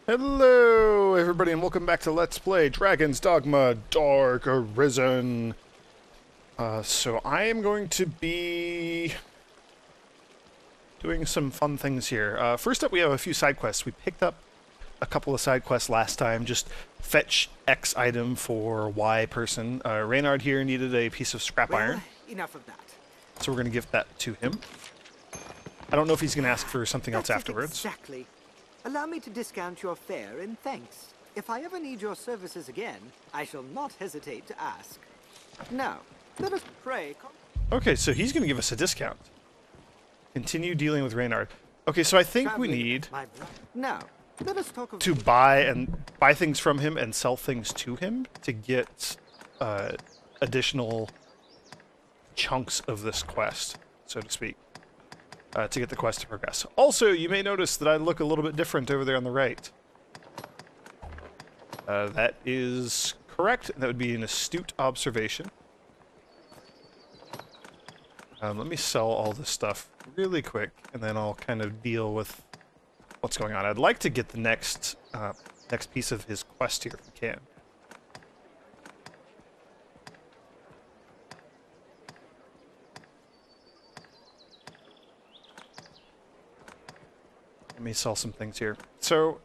Hello, everybody, and welcome back to Let's Play Dragon's Dogma Dark Arisen. So I am going to be doing some fun things here. First up, we have a few side quests. We picked up a couple of side quests last time. Just fetch X item for Y person. Reynard here needed a piece of scrap iron. Enough of that. So we're going to give that to him. I don't know if he's going to ask for something else afterwards. Exactly. Allow me to discount your fare in thanks. If I ever need your services again, I shall not hesitate to ask. Now, let us pray. Okay, so he's going to give us a discount. Continue dealing with Reynard. Okay, so I think we need now, let us talk of to buy things from him and sell things to him to get additional chunks of this quest, so to speak. To get the quest to progress. Also, you may notice that I look a little bit different over there on the right. That is correct. That would be an astute observation. Let me sell all this stuff really quick, and then I'll kind of deal with what's going on. I'd like to get the next piece of his quest here if we can. Let me sell some things here. So,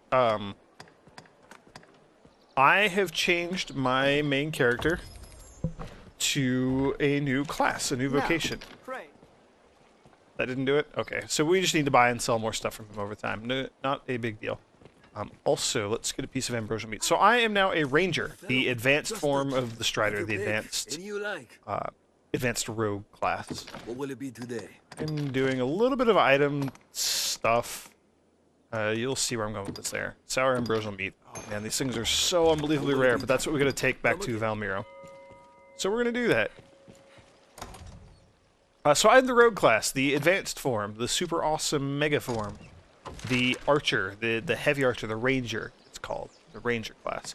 I have changed my main character to a new class, a new vocation. Pray. That didn't do it? Okay, so we just need to buy and sell more stuff from him over time. No, not a big deal. Also, let's get a piece of ambrosial meat. So I am now a ranger, the advanced form of the strider, the advanced rogue class. What will it be today? I'm doing a little bit of item stuff. You'll see where I'm going with this there. Sour ambrosial meat. Oh man, these things are so unbelievably rare, but that's what we're going to take back to Valmiro. So we're going to do that. So I'm the rogue class, the advanced form, the super awesome mega form, the archer, the heavy archer, the ranger, it's called, the ranger class.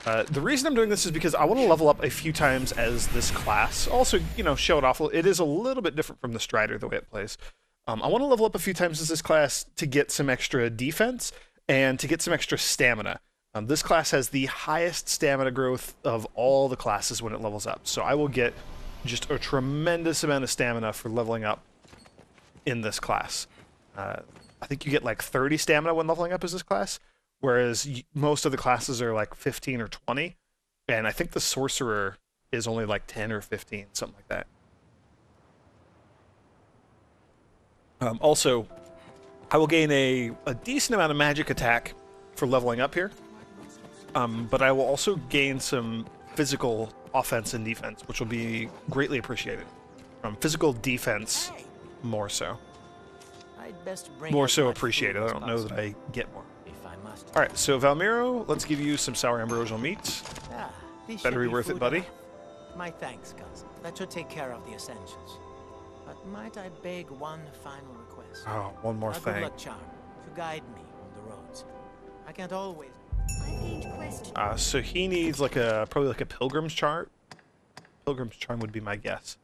The reason I'm doing this is because I want to level up a few times as this class. Also, you know, show it off. It is a little bit different from the strider, the way it plays. I want to level up a few times as this class to get some extra defense and to get some extra stamina. This class has the highest stamina growth of all the classes when it levels up. So I will get just a tremendous amount of stamina for leveling up in this class. I think you get like 30 stamina when leveling up as this class, whereas most of the classes are like 15 or 20. And I think the sorcerer is only like 10 or 15, something like that. Also, I will gain a decent amount of magic attack for leveling up here, but I will also gain some physical offense and defense, which will be greatly appreciated. Physical defense, more so. More so appreciated. I don't know that I get more. Alright, so Valmiro, let's give you some sour ambrosial meat. Better be worth it, buddy. My thanks, cousin. That should take care of the essentials. But might I beg one final request? Oh, one more thing. A good luck charm to guide me on the roads. I can't always. So he needs like probably like a pilgrim's charm. Pilgrim's charm would be my guess.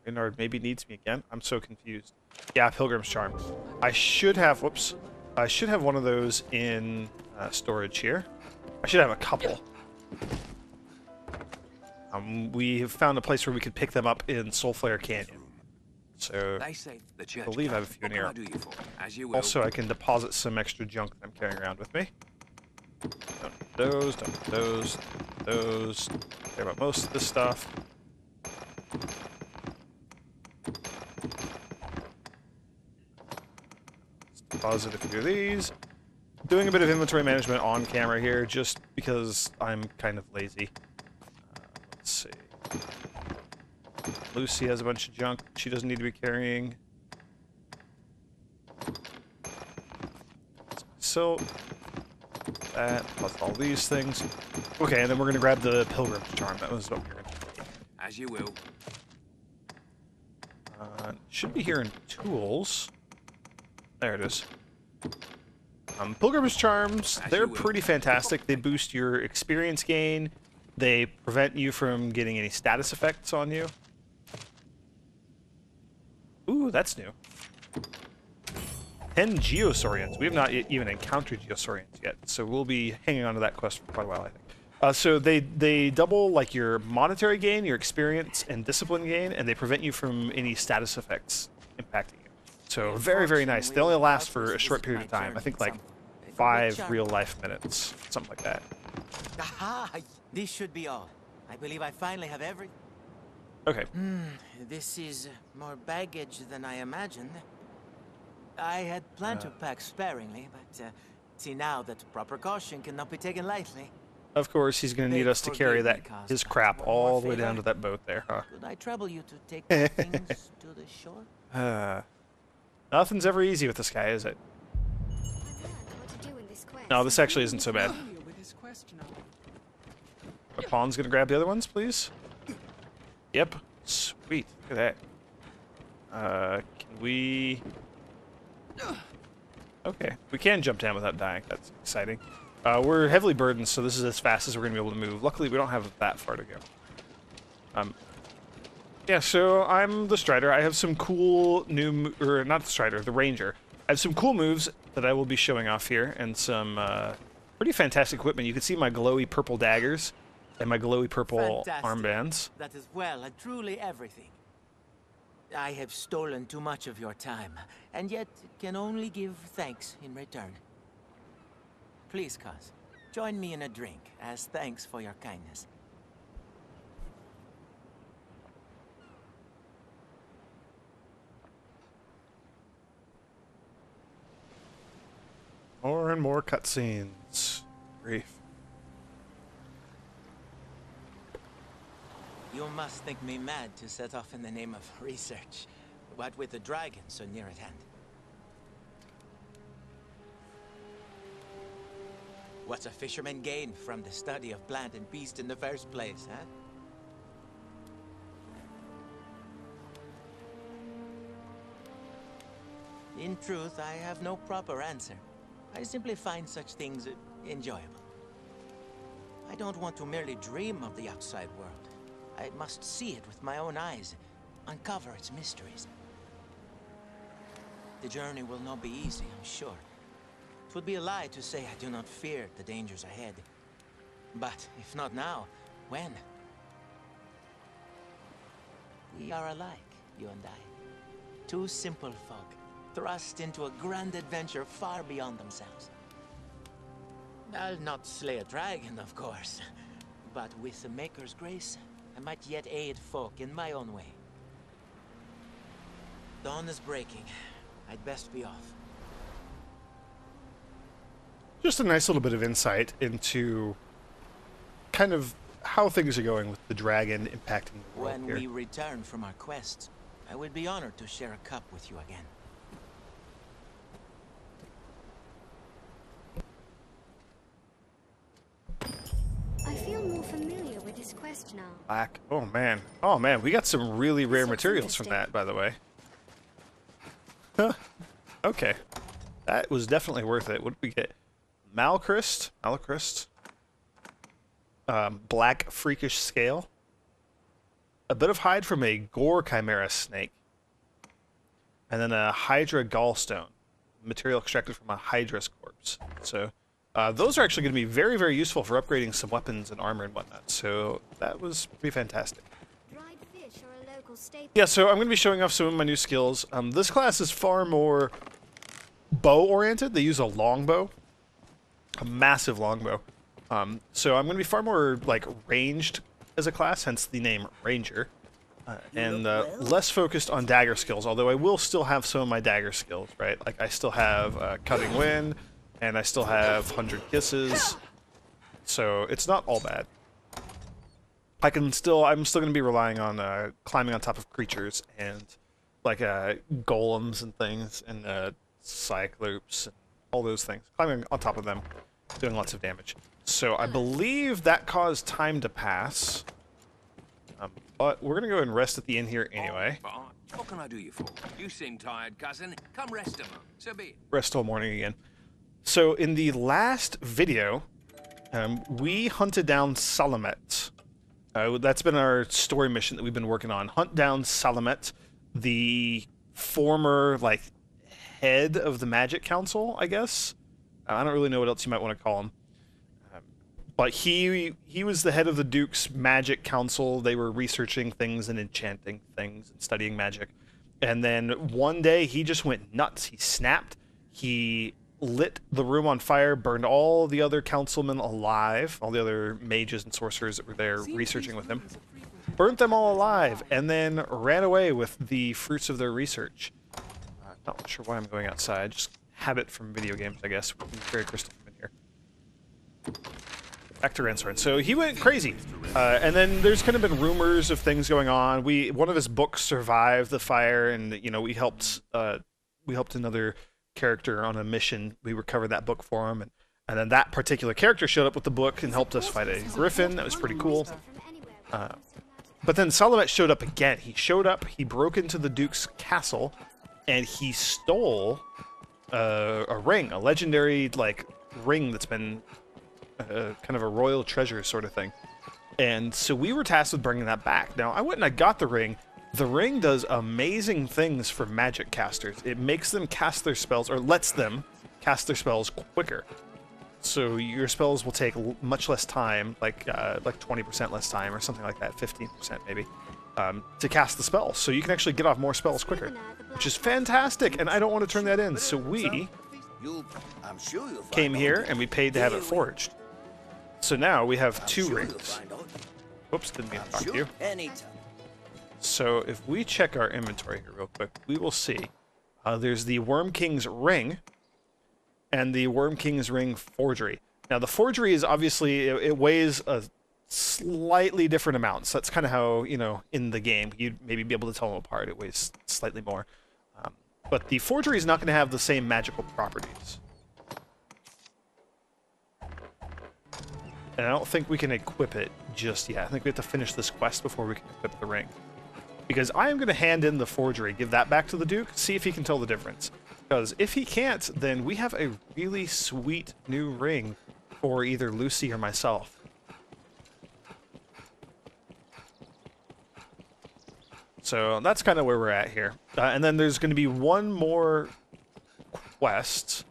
Reynard maybe needs me again. I'm so confused. Yeah, pilgrim's charm. I should have. Whoops. I should have one of those in storage here. I should have a couple. We have found a place where we could pick them up in Soulflare Canyon. So, I believe I have a few in here. Also, I can deposit some extra junk that I'm carrying around with me. Don't need those, don't need those, those. Care about most of this stuff. Let's deposit a few of these. Doing a bit of inventory management on camera here, just because I'm kind of lazy. Let's see. Lucy has a bunch of junk she doesn't need to be carrying. So that plus all these things. Okay, and then we're gonna grab the pilgrim's charm. That was what we were gonna do. As you will. Should be here in tools. There it is. Pilgrim's charms, they're pretty fantastic. They boost your experience gain. They prevent you from getting any status effects on you. Ooh, that's new. 10 Geosaurians. We have not even encountered Geosaurians yet, so we'll be hanging on to that quest for quite a while, I think. So they double like your monetary gain, your experience, and discipline gain, and they prevent you from any status effects impacting you. So very, very nice. They only last for a short period of time. I think like 5 real-life minutes, something like that. Aha! This should be all. I believe I finally have every... Okay. This is more baggage than I imagined. I had planned to pack sparingly, but see now that proper caution cannot be taken lightly. Of course, he's going to need us to carry that his crap all the way down to that boat there, huh? Could I trouble you to take my things to the shore? Nothing's ever easy with this guy, is it? No, this actually isn't so bad. The pawn's going to grab the other ones, please? Yep. Sweet. Look at that. Can we... Okay. We can jump down without dying. That's exciting. We're heavily burdened, so this is as fast as we're going to be able to move. Luckily, we don't have that far to go. Yeah, so I'm the Strider. I have some cool new... Or not the Strider, the Ranger. I have some cool moves that I will be showing off here, and some pretty fantastic equipment. You can see my glowy purple daggers and my glowy purple armbands. That is well and truly everything. I have stolen too much of your time, and yet can only give thanks in return. Please, cuz, join me in a drink as thanks for your kindness. More and more cutscenes. Grief. You must think me mad to set off in the name of research, but with the dragon so near at hand. What's a fisherman gain from the study of plant and beast in the first place, huh? In truth, I have no proper answer. I simply find such things enjoyable. I don't want to merely dream of the outside world. I must see it with my own eyes, uncover its mysteries. The journey will not be easy, I'm sure. It would be a lie to say I do not fear the dangers ahead. But if not now, when? We are alike, you and I. Two simple folk, thrust into a grand adventure far beyond themselves. I'll not slay a dragon, of course, but with the Maker's grace, I might yet aid folk in my own way. Dawn is breaking. I'd best be off. Just a nice little bit of insight into kind of how things are going with the dragon impacting the world When here. we return from our quests, I would be honored to share a cup with you again. I feel more familiar with this quest now. Black. Oh man, we got some really rare looks materials from that, by the way. Huh. Okay, that was definitely worth it. What did we get? Malacryst, black freakish scale, a bit of hide from a gore chimera snake, and then a hydra gallstone, material extracted from a hydra's corpse. So those are actually going to be very, very useful for upgrading some weapons and armor and whatnot. So that was pretty fantastic. Dried fish are a local staple. Yeah, so I'm going to be showing off some of my new skills. This class is far more bow-oriented. They use a longbow, a massive longbow. So I'm going to be far more like ranged as a class, hence the name Ranger, and less focused on dagger skills. Although I will still have some of my dagger skills, right? Like I still have Cutting Wind, and I still have 100 Kisses. So it's not all bad. I'm still going to be relying on climbing on top of creatures and like golems and things and cyclopes and all those things. Climbing on top of them, doing lots of damage. So I believe that caused time to pass. But we're gonna go and rest at the inn here anyway. What can I do you for? You seem tired, cousin. Come rest a moment. So be it. Rest till morning again. So in the last video, we hunted down Salamet. That's been our story mission that we've been working on. Hunt down Salamet, the former, like, head of the Magic Council, I guess. I don't really know what else you might want to call him. But he was the head of the Duke's Magic Council. They were researching things and enchanting things and studying magic. And then one day he just went nuts. He snapped. He lit the room on fire, burned all the other councilmen alive, all the other mages and sorcerers that were there researching with him. Burnt them all alive, and then ran away with the fruits of their research. Not sure why I'm going outside. Just habit from video games, I guess. Very crystal in here. Back to Ransford. So he went crazy, and then there's kind of been rumors of things going on. One of his books survived the fire, and we helped another character on a mission. We recovered that book for him, and then that particular character showed up with the book and helped us fight a griffin. That was pretty cool. But then Salamet showed up again. He showed up. He broke into the Duke's castle, and he stole a ring, a legendary ring that's been kind of a royal treasure sort of thing. And so we were tasked with bringing that back. Now, I went and I got the ring. The ring does amazing things for magic casters. It makes them cast their spells, or lets them cast their spells quicker. So your spells will take much less time, like 20% less time, or something like that, 15% maybe, to cast the spell. So you can actually get off more spells quicker, which is fantastic, and I don't want to turn that in. So we came here, and we paid to have it forged. So now we have 2 rings. Oops, didn't mean to talk to you. So if we check our inventory here real quick, we will see there's the Wyrmking's ring and the Wyrmking's ring forgery. Now the forgery is obviously, it weighs a slightly different amount. So that's kind of how, in the game, you'd maybe be able to tell them apart. It weighs slightly more. But the forgery is not going to have the same magical properties. And I don't think we can equip it just yet. I think we have to finish this quest before we can equip the ring. Because I am going to hand in the forgery, give that back to the Duke, see if he can tell the difference. Because if he can't, then we have a really sweet new ring for either Lucy or myself. So that's kind of where we're at here. And then there's going to be one more quest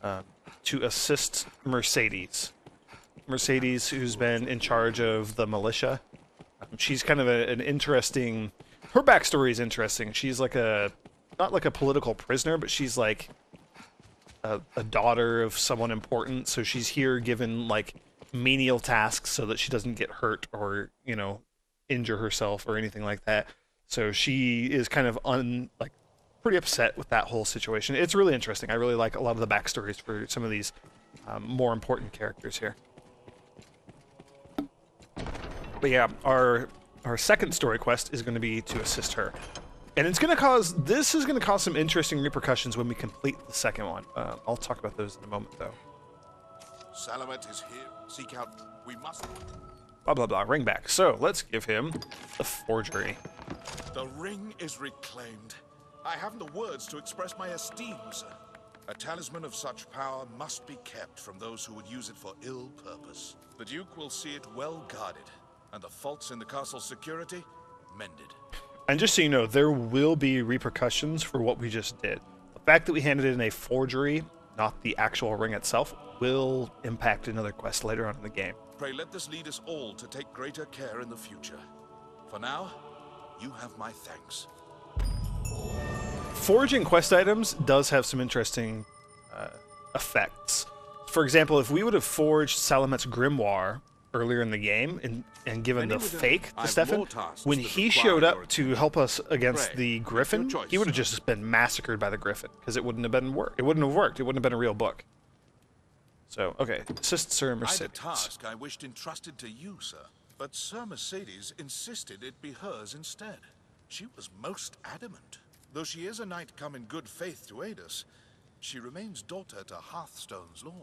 to assist Mercedes. Mercedes, who's been in charge of the militia. She's kind of an interesting... Her backstory is interesting. She's like not like a political prisoner, but she's like a daughter of someone important. So she's here given like menial tasks so that she doesn't get hurt or, injure herself or anything like that. So she is kind of pretty upset with that whole situation. It's really interesting. I really like a lot of the backstories for some of these more important characters here. But yeah, our second story quest is going to be to assist her. And this is going to cause some interesting repercussions when we complete the second one. I'll talk about those in a moment, though. Salamet is here. Seek out. We must. Blah, blah, blah. Ring back. So, let's give him the forgery. The ring is reclaimed. I haven't the words to express my esteem, sir. A talisman of such power must be kept from those who would use it for ill purpose. The Duke will see it well guarded, and the faults in the castle's security mended. And just so you know, there will be repercussions for what we just did. The fact that we handed in a forgery, not the actual ring itself, will impact another quest later on in the game. Pray let this lead us all to take greater care in the future. For now, you have my thanks. Forging quest items does have some interesting effects. For example, if we would have forged Salamet's grimoire earlier in the game and given the fake to Stefan, when he showed up to help us against the griffin, he would have just been massacred by the griffin because it wouldn't have worked. It wouldn't have been a real book. So, okay, assist Sir Mercedes. I had a task I wished entrusted to you, sir, but Sir Mercedes insisted it be hers instead. She was most adamant. Though she is a knight come in good faith to aid us, she remains daughter to Hearthstone's lord.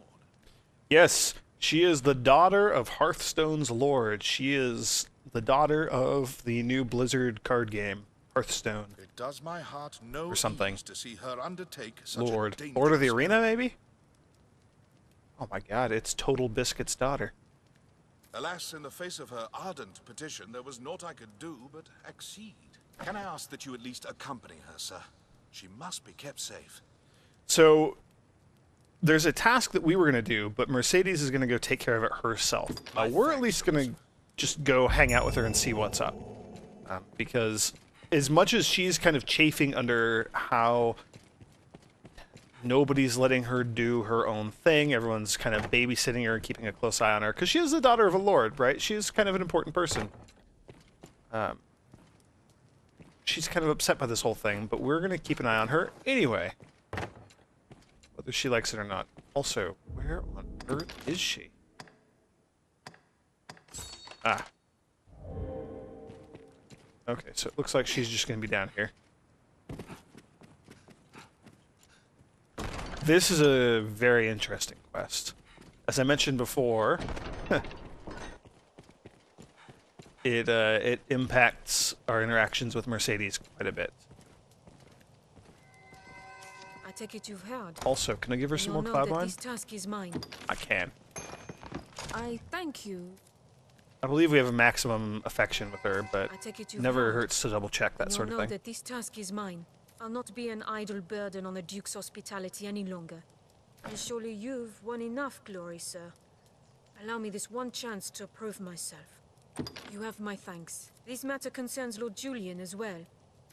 Yes, she is the daughter of Hearthstone's lord. She is the daughter of the new Blizzard card game, Hearthstone. It does my heart no or something. ease to see her undertake such Lord. a dangerous Lord of the Arena, maybe? Oh my god, it's Total Biscuit's daughter. Alas, in the face of her ardent petition, there was naught I could do but accede. Can I ask that you at least accompany her, sir? She must be kept safe. So there's a task that we were going to do, but Mercedes is going to go take care of it herself. We're at least going to just go hang out with her and see what's up. Because as much as she's kind of chafing under how nobody's letting her do her own thing, everyone's kind of babysitting her and keeping a close eye on her, because she is the daughter of a lord, right? She's kind of an important person. She's kind of upset by this whole thing, but we're going to keep an eye on her anyway. Whether she likes it or not. Also, where on earth is she? Ah. Okay, so it looks like she's just going to be down here. This is a very interesting quest. As I mentioned before, it impacts our interactions with Mercedes quite a bit. I take it you've heard. Also, can I give her some more You'll know cloud that wine? this task is mine. I can. I thank you. I believe we have a maximum affection with her, but I take it you've never heard. hurts to double check that You'll sort of know thing. that this task is mine. I'll not be an idle burden on the Duke's hospitality any longer. And surely you've won enough glory, sir. Allow me this one chance to prove myself. You have my thanks. This matter concerns Lord Julian as well.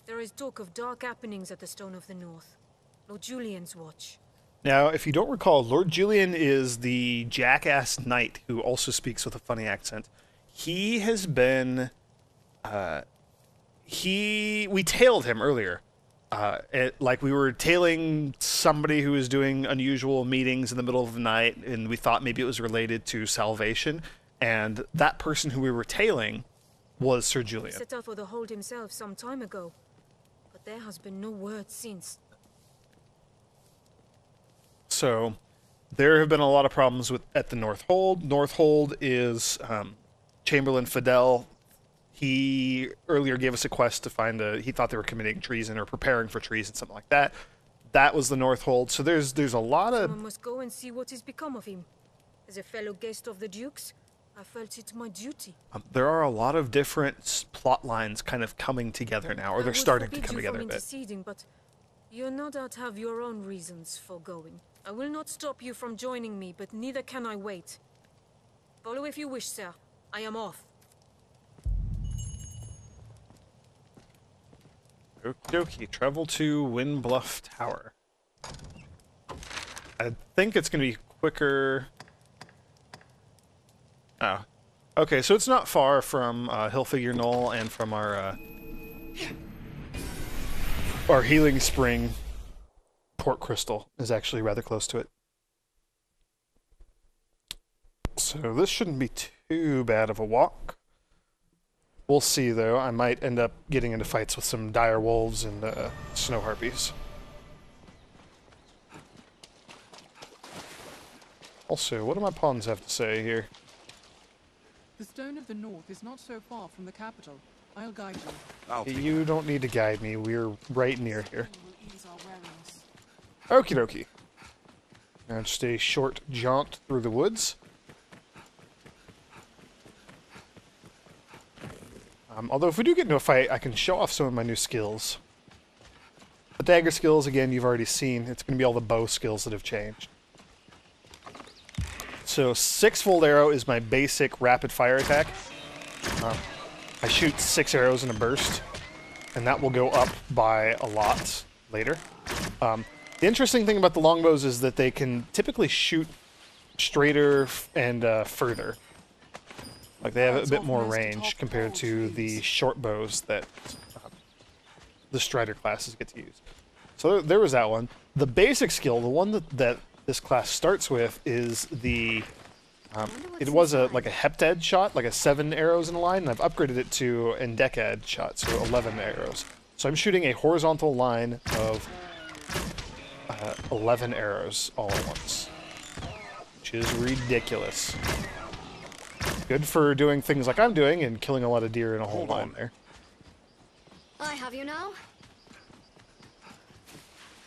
There is talk of dark happenings at the Stone of the North. Lord Julian's watch. Now, if you don't recall, Lord Julian is the jackass knight who also speaks with a funny accent. He has been... we tailed him earlier. Like we were tailing somebody who was doing unusual meetings in the middle of the night, and we thought maybe it was related to salvation. And that person who we were tailing was Sir He Julian. set out for the hold himself some time ago. But there has been no word since. So, there have been a lot of problems at the North Hold. North Hold is Chamberlain Fidel. He earlier gave us a quest to find he thought they were committing treason or preparing for treason, something like that. That was the North Hold. So there's a lot of... Someone must go and see what has become of him. As a fellow guest of the Duke's, I felt it my duty. There are a lot of different plot lines kind of coming together now, or they're starting to come together a bit. Interceding, but you no doubt have your own reasons for going. I will not stop you from joining me, but neither can I wait. Follow if you wish, sir. I am off. Okie dokie. Travel to Wind Bluff Tower. I think it's going to be quicker... Oh. Okay, so it's not far from Hillfigure Knoll and from our healing spring. Port Crystal is actually rather close to it. So this shouldn't be too bad of a walk. We'll see, though. I might end up getting into fights with some dire wolves and snow harpies. Also, what do my pawns have to say here? The Stone of the North is not so far from the capital. I'll guide you. You don't need to guide me. We're right near here. Will ease our weariness. Okie dokie. Now just a short jaunt through the woods. Although if we do get into a fight, I can show off some of my new skills. The dagger skills, again, you've already seen. It's going to be all the bow skills that have changed. So 6-fold arrow is my basic rapid fire attack. I shoot 6 arrows in a burst, and that will go up by a lot later. The interesting thing about the longbows is that they can typically shoot straighter and further. Like they have a bit more range compared to the short bows that the Strider classes get to use. So there was that one. The basic skill, the one that this class starts with, is the it was like a heptad shot, like a 7 arrows in a line, and I've upgraded it to an decad shot, so 11 arrows. So I'm shooting a horizontal line of 11 arrows all at once, which is ridiculous. Good for doing things like I'm doing and killing a lot of deer in a whole line there. I have you now.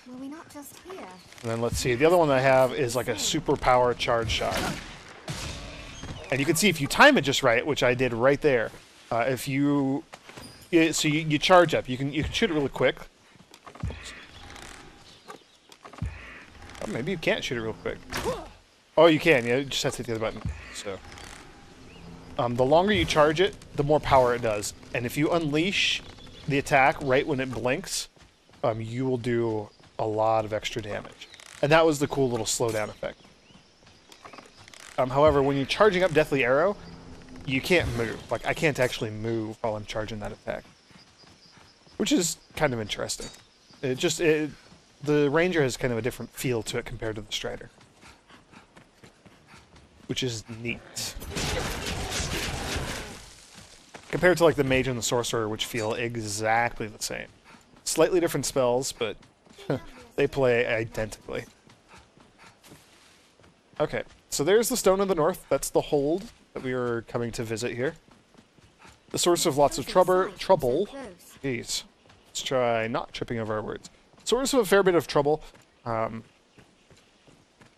Were we not just here? And then let's see, the other one I have is like a superpower charge shot. And you can see if you time it just right, which I did right there, if you... So you charge up. You can shoot it really quick. maybe you can't shoot it real quick. Oh, you can. Yeah, you just have to hit the other button. So, the longer you charge it, the more power it does. And if you unleash the attack right when it blinks, you will do a lot of extra damage. And that was the cool little slowdown effect. However, when you're charging up Deathly Arrow, you can't move. Like, I can't actually move while I'm charging that attack. Which is kind of interesting. The Ranger has kind of a different feel to it compared to the Strider. Which is neat. Compared to, like, the Mage and the Sorcerer, which feel exactly the same. Slightly different spells, but they play identically. Okay, so there's the Stone of the North. That's the hold that we are coming to visit here. The source of lots of trouble. Jeez. Let's try not tripping over our words. Source of a fair bit of trouble.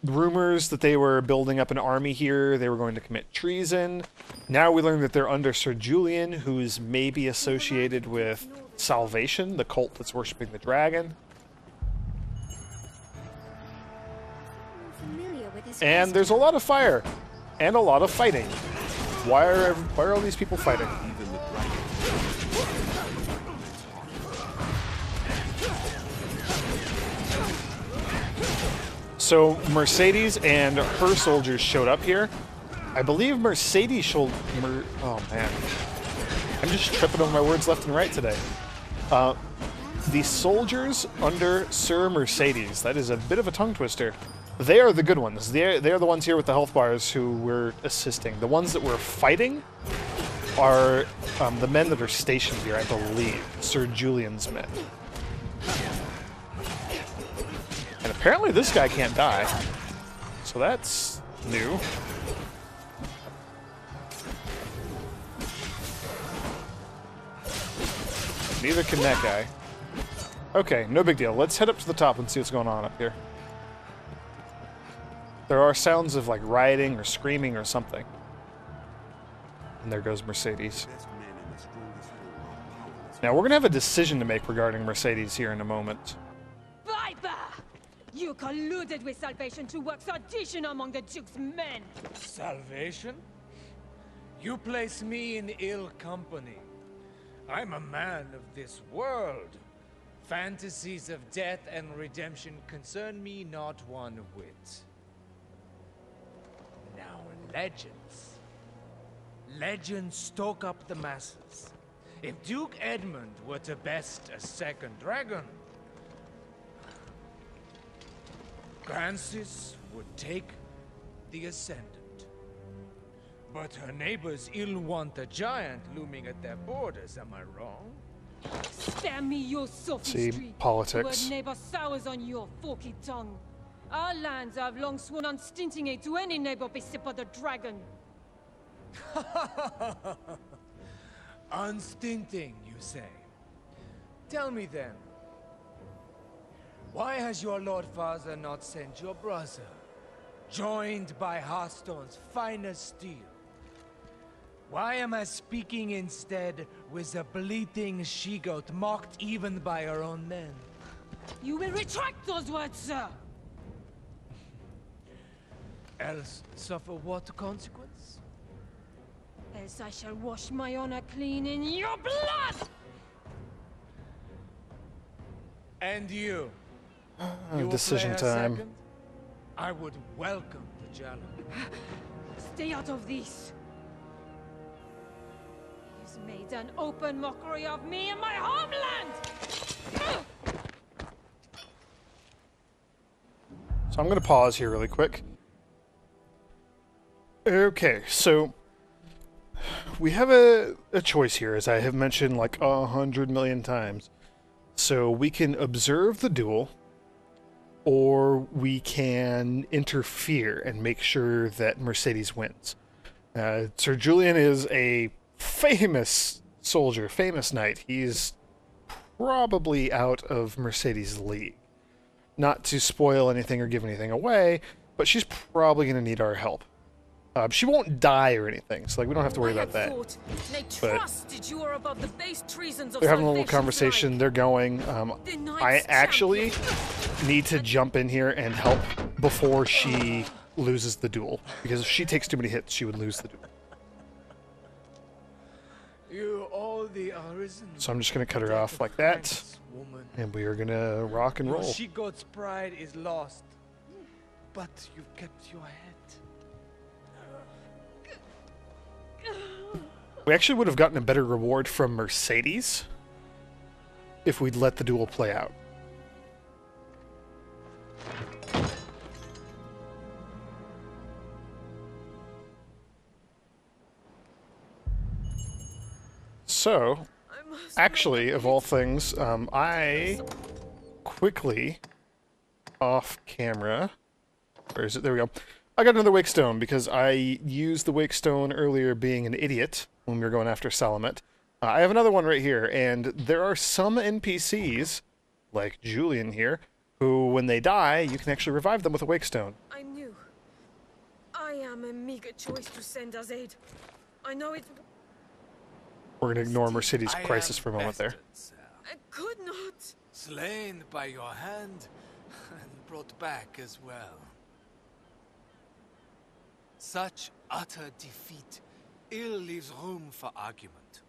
Rumors that they were building up an army here. They were going to commit treason. Now we learn that they're under Sir Julian, who's maybe associated with Salvation, the cult that's worshipping the dragon. And there's a lot of fire. And a lot of fighting. Why are all these people fighting? So Mercedes and her soldiers showed up here. I believe Mercedes showed... oh, man. I'm just tripping over my words left and right today. The soldiers under Sir Mercedes, that is a bit of a tongue twister. They are the good ones. They are the ones here with the health bars who we're assisting. The ones that we're fighting are the men that are stationed here, I believe. Sir Julian's men. And apparently this guy can't die. So that's new. Neither can that guy. Okay, no big deal. Let's head up to the top and see what's going on up here. There are sounds of, like, rioting or screaming or something. And there goes Mercedes. Now, we're going to have a decision to make regarding Mercedes here in a moment. Viper! You colluded with Salvation to work sedition among the Duke's men! Salvation? You place me in ill company. I'm a man of this world. Fantasies of death and redemption concern me not one whit. Now, legends. Legends stoke up the masses. If Duke Edmund were to best a second dragon, Francis would take the ascendant. But her neighbors ill want a giant looming at their borders, am I wrong? Spare me your sophistry. See, politics. Word neighbor sours on your forky tongue. Our lands have long sworn unstinting aid to any neighbor beset by the dragon. Unstinting, you say? Tell me then, why has your Lord Father not sent your brother, joined by Hearthstone's finest steel? Why am I speaking instead with a bleating she-goat mocked even by her own men? You will retract those words, sir! Else suffer what consequence? Else I shall wash my honor clean in your blood! And you? Decision time. Second? I would welcome the challenge. Stay out of this! He's made an open mockery of me and my homeland! So I'm going to pause here really quick. Okay, so we have a choice here, as I have mentioned like 100 million times. So we can observe the duel, or we can interfere and make sure that Mercedes wins. Sir Julian is a famous soldier, famous knight. He's probably out of Mercedes' league. Not to spoil anything or give anything away, but she's probably going to need our help. She won't die or anything, so like we don't have to worry about that. But they're having a little conversation. They're going. I actually need to jump in here and help before she loses the duel, because if she takes too many hits, she would lose the duel. So I'm just gonna cut her off like that, and we are gonna rock and roll. She God's pride is lost, but you've kept your head. We actually would have gotten a better reward from Mercedes if we'd let the duel play out. So, actually, of all things, I quickly, off camera, where is it? There we go. I got another Wake Stone because I used the Wake Stone earlier being an idiot when we were going after Salamet. I have another one right here, and there are some NPCs, like Julian here, who, when they die, you can actually revive them with a Wake Stone. I knew. I am a meager choice to send as aid. I know it... We're going to ignore Mercedes' crisis for a moment there. I could not. Slain by your hand and brought back as well. Such utter defeat ill leaves room for argument.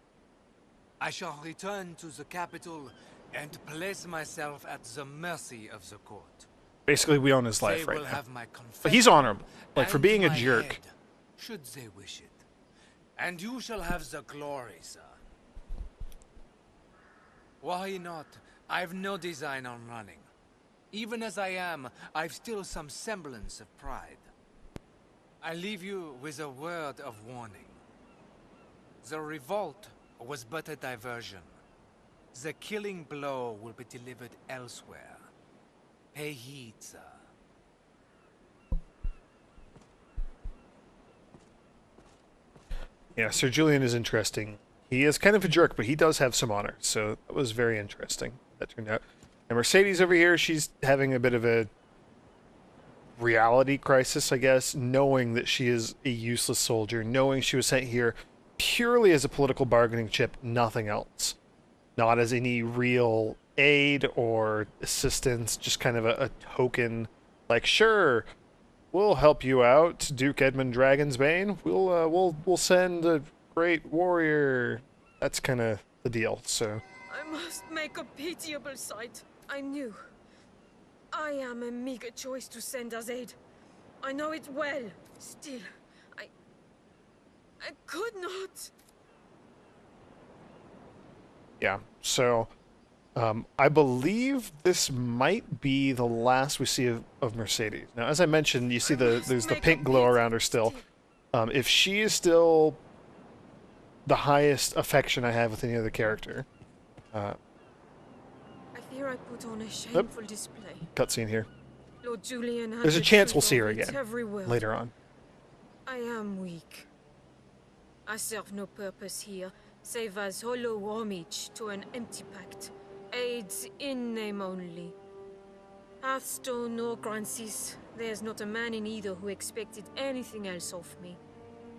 I shall return to the capital and place myself at the mercy of the court. Basically, we own his life They right will now. have my But he's honorable. Like, for and being a my jerk. head, should they wish it. And you shall have the glory, sir. Why not? I've no design on running. Even as I am, I've still some semblance of pride. I leave you with a word of warning. The revolt was but a diversion. The killing blow will be delivered elsewhere. Pay heed, sir. Yeah, Sir Julian is interesting. He is kind of a jerk, but he does have some honor, so that was very interesting. That turned out. And Mercedes over here, she's having a bit of a reality crisis, I guess, knowing that she is a useless soldier, knowing she was sent here purely as a political bargaining chip, nothing else. Not as any real aid or assistance, just kind of a token, like, sure, we'll help you out, Duke Edmund Dragonsbane. We'll send a great warrior. That's kind of the deal, so... I must make a pitiable sight. I knew. I am a meager choice to send as aid. I know it well. Still, I could not. Yeah, so... I believe this might be the last we see of Mercedes. Now, as I mentioned, you see there's the pink glow around her still. If she is still the highest affection I have with any other character... I fear I put on a shameful display. Cutscene here. Lord Julian had There's a chance we'll see her betrayed again every word. later on. I am weak. I serve no purpose here, save as hollow homage to an empty pact. Aids in name only. Hearthstone or Grancis, there's not a man in either who expected anything else of me.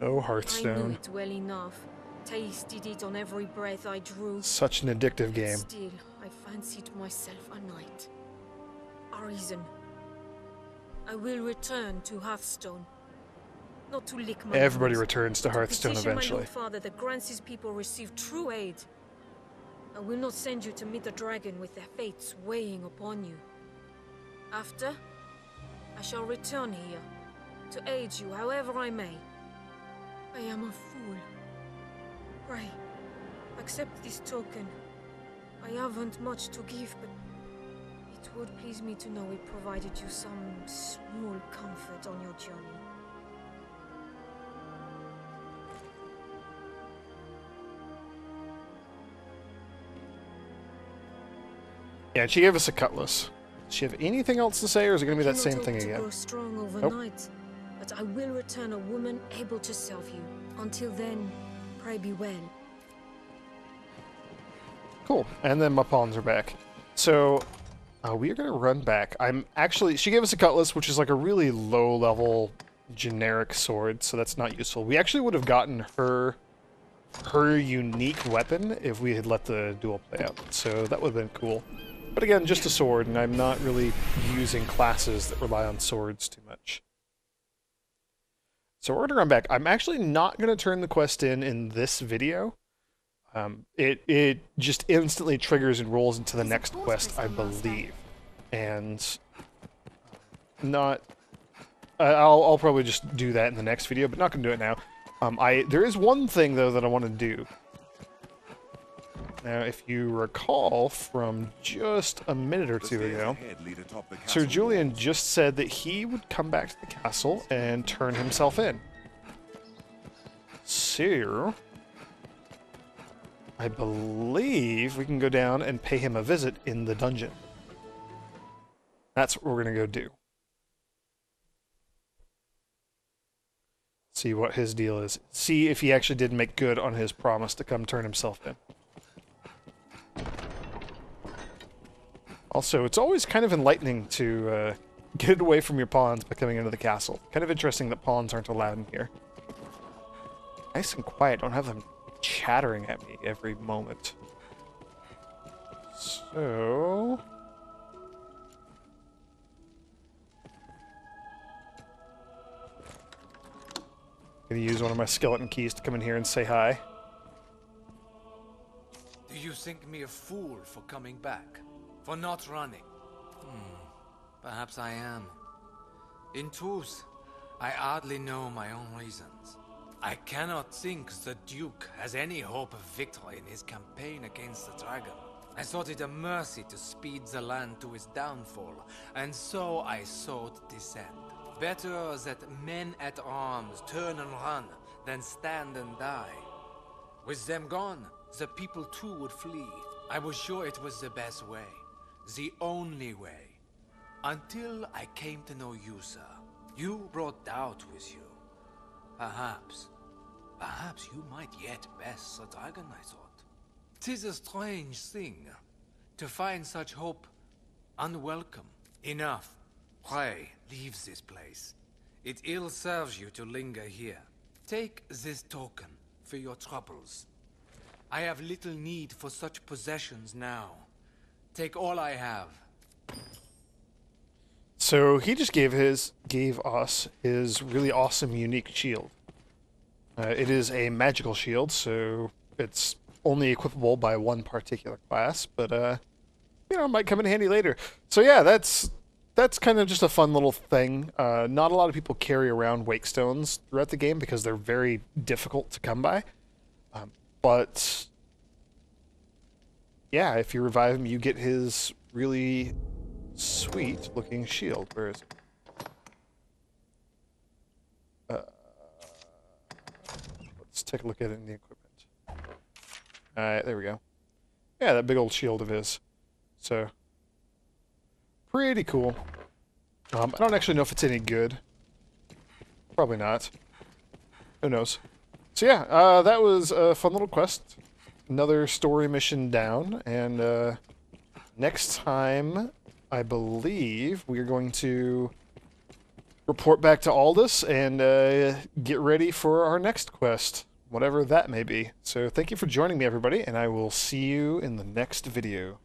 Oh, I knew Hearthstone. it well enough. Tasted it on every breath I drew. Such an addictive game. Still, I fancied myself a knight. Arisen. I will return to Hearthstone. Not to lick my Everybody wounds, returns to but Hearthstone petition eventually. my Lord Father that Grancis people receive true aid. I will not send you to meet the dragon with their fates weighing upon you. After, I shall return here to aid you however I may. I am a fool. Pray, accept this token. I haven't much to give, but it would please me to know it provided you some small comfort on your journey. Yeah, she gave us a cutlass. Does she have anything else to say, or is it going to be that Cannot same hope thing to again? grow strong overnight, but I will return a woman able to serve you. Until then, pray be well. Cool. And then my pawns are back. So, we are going to run back. She gave us a cutlass, which is like a really low-level generic sword, so that's not useful. We actually would have gotten her unique weapon if we had let the duel play out, so that would have been cool. But again, just a sword, and I'm not really using classes that rely on swords too much. So we're going to run back. I'm actually not going to turn the quest in this video. It just instantly triggers and rolls into the next quest, I believe. And not... I'll probably just do that in the next video, but not going to do it now. There is one thing, though, that I want to do. Now, if you recall from just a minute or two ago, Sir Julian just said that he would come back to the castle and turn himself in. So, I believe we can go down and pay him a visit in the dungeon. That's what we're going to go do. See what his deal is. See if he actually did make good on his promise to come turn himself in. Also, it's always kind of enlightening to get away from your pawns by coming into the castle. Kind of interesting that pawns aren't allowed in here. Nice and quiet. Don't have them chattering at me every moment. So... I'm gonna use one of my skeleton keys to come in here and say hi. Do you think me a fool for coming back? For not running? Perhaps I am. In truth, I hardly know my own reasons. I cannot think the Duke has any hope of victory in his campaign against the dragon. I thought it a mercy to speed the land to its downfall, and so I sought dissent. Better that men at arms turn and run than stand and die. With them gone, the people too would flee. I was sure it was the best way. The only way. Until I came to know you, sir. You brought doubt with you. Perhaps you might yet best the dragon, I thought. 'Tis a strange thing, to find such hope unwelcome. Enough. Pray, leave this place. It ill serves you to linger here. Take this token for your troubles. I have little need for such possessions now. Take all I have. So he just gave us his really awesome unique shield. It is a magical shield, so it's only equipable by one particular class, but you know, it might come in handy later. So yeah, that's kind of just a fun little thing. Not a lot of people carry around wake stones throughout the game because they're very difficult to come by. But yeah, if you revive him, you get his really sweet looking shield. Where is it? Let's take a look at it in the equipment. Alright, there we go. Yeah, that big old shield of his. So, pretty cool. I don't actually know if it's any good. Probably not. Who knows? So yeah, that was a fun little quest. Another story mission down, and next time, I believe, we are going to report back to Aldous and get ready for our next quest, whatever that may be. So thank you for joining me, everybody, and I will see you in the next video.